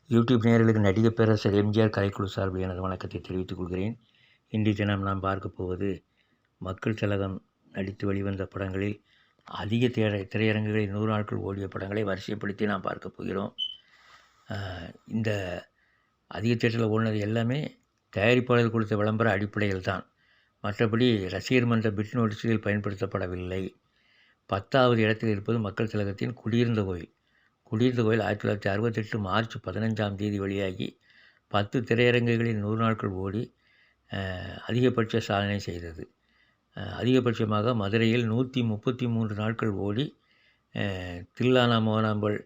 YouTube நேயர்களுக்கு நடிகர் பேரரசர் எம்ஜிஆர் கலைக்குழு சார்பில் எனது வணக்கத்தை தெரிவித்துக் கொள்கிறேன். இன்றைய தினம் நாம் பார்க்க போவது மக்கள் திலகம் நடித்து வெளிவந்த படங்களில் அதிக திரையரங்குகளில் 100 நாட்கள் ஓடிய படங்களை வரிசைப்படுத்தி நாம் பார்க்க போகிறோம். இந்த அதிக தியேட்டரில் ஓடினது எல்லாமே தயாரிப்பாளர்கள் கொடுத்த விளம்பர அடிப்படையில் தான். மற்றபடி ரசிகர் மன்ற பிட் நோட்டீஸில் பயன்படுத்தப்படவில்லை. 10வது இடத்தில் இருப்பது மக்கள் திலகத்தின் குடியிருந்த கோயில். குடியிருந்த கோயில் 1968 மார்ச் 15ஆம் தேதி வெளியாகி 10 திரையரங்குகளில் 100 நாட்கள் ஓடி அதிகபட்ச சாதனை செய்தது. அதிகபட்சமாக மதுரையில் 133 நாட்கள் ஓடி தில்லானா மோகனாம்பல்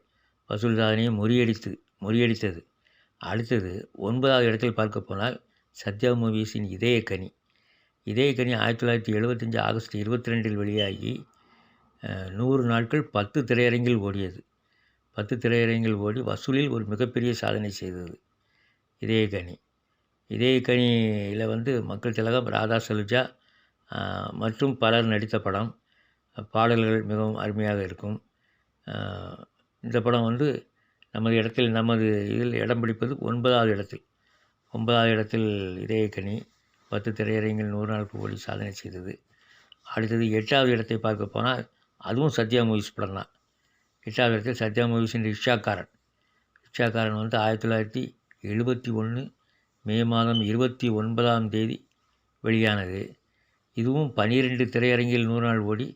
வசூல் சாதனையை முறியடித்தது. அடுத்தது 9வது இடத்தில் பார்க்க போனால் சத்யா மூவிஸின் இதயக்கனி 1975 ஆகஸ்ட் 22 இதயக்கனி வெளியாகி 100 நாட்கள் 10 திரையரங்கில் ஓடியது. 10 திரையரங்கில் ஓடி வசூலில் ஒரு மிகப்பெரிய சாதனை செய்தது இதயக்கனியில் மக்கள் திலகம், ராதா சலுஜா மற்றும் பலர் நடித்த படம். பாடல்கள் மிகவும் அருமையாக இருக்கும். இந்த படம் நமது இதில் இடம் பிடிப்பது 9வது இடத்தில் இதயக்கனி 10 திரையரங்கில் 100 நாட்கள் ஓடி சாதனை செய்தது. அடுத்தது 8வது இடத்தை பார்க்க போனால் அதுவும் சத்யா மூவிஸ் படம் தான். 8வது இடத்தில் சத்யா மூவிஸின் ரிக்ஷாக்காரன் 1971 மே மாதம் 29ஆம் தேதி வெளியானது. இதுவும் 12 திரையரங்கில் 100 நாள் ஓடி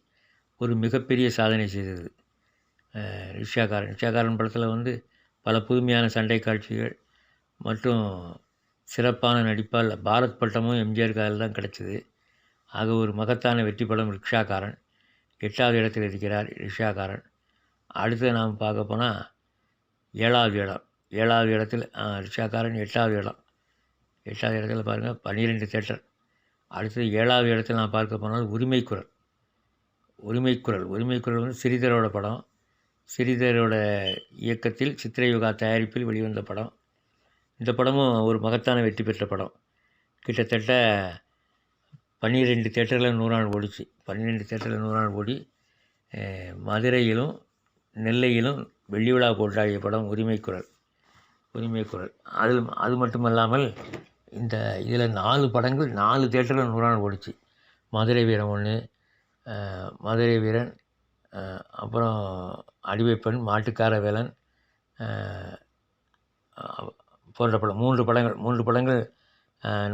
ஒரு மிகப்பெரிய சாதனை செய்தது. ரிக்ஷாக்காரன் படத்தில் பல புதுமையான சண்டை காட்சிகள் மற்றும் சிறப்பான நடிப்பால் பாரத் பட்டமும் எம்ஜிஆர் காலில் தான் கிடச்சிது. ஆக ஒரு மகத்தான வெற்றி படம் ரிக்ஷாக்காரன். 8வது இடத்தில் இருக்கிறார் ரிக்ஷாக்காரன். அடுத்து நாம் பார்க்க போனால் 7வது இடத்தில் ரிக்ஷாக்காரன் 8வது இடத்துல பாருங்கள் 12 தியேட்டர். அடுத்தது 7வது இடத்தில் நாம் பார்க்க போனால் உரிமைக்குரல் ஸ்ரீதரோட படம். ஸ்ரீதரோட இயக்கத்தில் சித்திரயுகா தயாரிப்பில் வெளிவந்த படம். இந்த படமும் ஒரு மகத்தான வெற்றி பெற்ற படம். கிட்டத்தட்ட 12 தியேட்டரில் 100 நாள் ஓடிச்சு. 12 தியேட்டரில் 100 நாள் ஓடி மதுரையிலும் நெல்லையிலும் வெள்ளி விழா கொண்டாடிய படம் உரிமைக்குரல். அது மட்டுமல்லாமல் இதில் 4 படங்கள் 4 தியேட்டரில் 100 நாள் ஓடிச்சு. மதுரை வீரன் 1, மதுரை வீரன், அப்புறம் அடிமைப்பெண், மாட்டுக்கார வேலன் போன்ற படம் 3 படங்கள்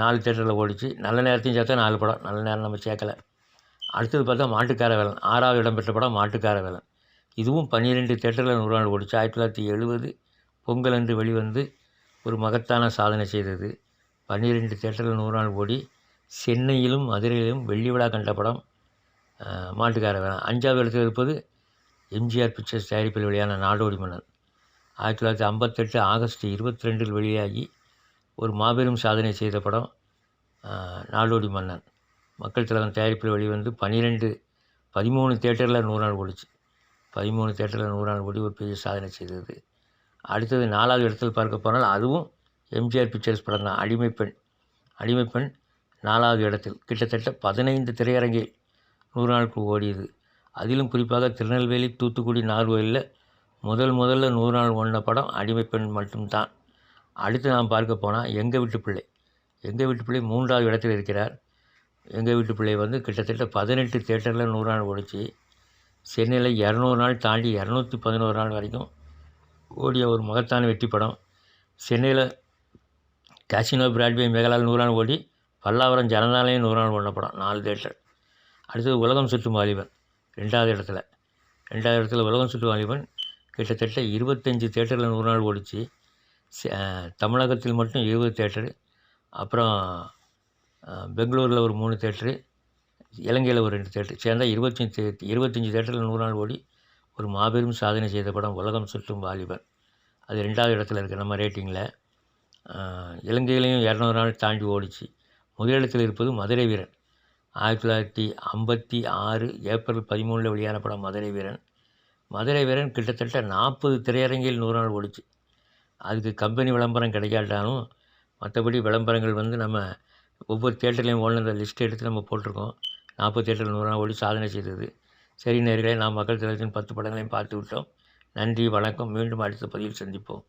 4 தியேட்டரில் ஓடிச்சு. நல்ல நேரத்தையும் சேர்த்தா 4 படம். நல்ல நேரம் நம்ம சேர்க்கலை. அடுத்தது பார்த்தா மாட்டுக்கார வேலன் 6வது இடம் பெற்ற படம் மாட்டுக்கார வேலன். இதுவும் 12 தியேட்டரில் 100 நாள் ஓடிச்சு. 1970 பொங்கல் அன்று வெளிவந்து ஒரு மகத்தான சாதனை செய்தது. 12 தியேட்டரில் 100 நாள் ஓடி சென்னையிலும் மதுரையிலும் வெள்ளி விழா கண்ட படம் மாட்டுக்கார வேலன். 5வது இடத்தில் இருப்பது எம்ஜிஆர் பிக்சர்ஸ் தயாரிப்பில் வெளியான நாடோடி மன்னன். 1958 ஆகஸ்ட் 22 வெளியாகி ஒரு மாபெரும் சாதனை செய்த படம் நாடோடி மன்னன். மக்கள் திலகம் தயாரிப்பில் வெளிவந்து 13 தியேட்டரில் 100 நாள் ஓடிச்சு. 13 தியேட்டரில் 100 நாள் ஓடி ஒரு பெரிய சாதனை செய்தது. அடுத்தது 4வது இடத்தில் பார்க்க போனால் அதுவும் எம்ஜிஆர் பிக்சர்ஸ் படம் தான். அடிமைப்பெண் 4வது இடத்தில் கிட்டத்தட்ட 15 திரையரங்கில் 100 நாளுக்கு ஓடியது. அதிலும் குறிப்பாக திருநெல்வேலி, தூத்துக்குடி, நாகர்கோயிலில் முதல்ல 100 நாள் ஓடின படம் அடிமைப்பெண் மட்டும்தான். அடுத்து நாம் பார்க்க போனால் எங்கள் வீட்டு பிள்ளை 3வது இடத்தில் இருக்கிறார். எங்கள் வீட்டு பிள்ளை கிட்டத்தட்ட 18 தியேட்டரில் 100 நாள் ஓடிச்சு. சென்னையில் 200 நாள் தாண்டி 211 நாள் வரைக்கும் ஓடிய ஒரு மகத்தான வெற்றி படம். சென்னையில் காசினோ, பிராட்வே, மேகலால் 100 நாள் ஓடி பல்லாவரம் ஜனதாலயம் 100 நாள் ஓடின படம் 4 தியேட்டர். அடுத்தது உலகம் சுற்றும் வாலிபன் 2வது இடத்துல உலகம் சுற்றும் வாலிபன் கிட்டத்தட்ட 25 தியேட்டரில் 100 நாள் ஓடிச்சு. தமிழகத்தில் மட்டும் 20 தியேட்டரு, அப்புறம் பெங்களூரில் ஒரு 3 தியேட்டரு, இலங்கையில் ஒரு 2 தியேட்டர் சேர்ந்தால் 25 தியேட்டரில் 100 நாள் ஓடி ஒரு மாபெரும் சாதனை செய்த படம் உலகம் சுற்றும் வாலிபன். அது 2வது இடத்துல இருக்குது நம்ம ரேட்டிங்கில். இலங்கையிலையும் 200 நாள் தாண்டி ஓடிச்சு. முதலிடத்தில் இருப்பது மதுரை வீரன். 1956 ஏப்ரல் 13 வெளியான படம் மதுரை வீரன் கிட்டத்தட்ட 40 திரையரங்கில் 100 நாள் ஓடிச்சு. அதுக்கு கம்பெனி விளம்பரம் கிடைக்காட்டாலும் மற்றபடி விளம்பரங்கள் நம்ம ஒவ்வொரு தியேட்டர்லையும் ஓடின லிஸ்ட் எடுத்து நம்ம போட்டிருக்கோம். 40 தியேட்டரில் 100 நாள் ஓடி சாதனை செய்தது. சரி நேயர்களே, நாம் மக்கள் திலகத்தின் 10 படங்களையும் பார்த்து விட்டோம். நன்றி, வணக்கம். மீண்டும் அடுத்த பதிவில் சந்திப்போம்.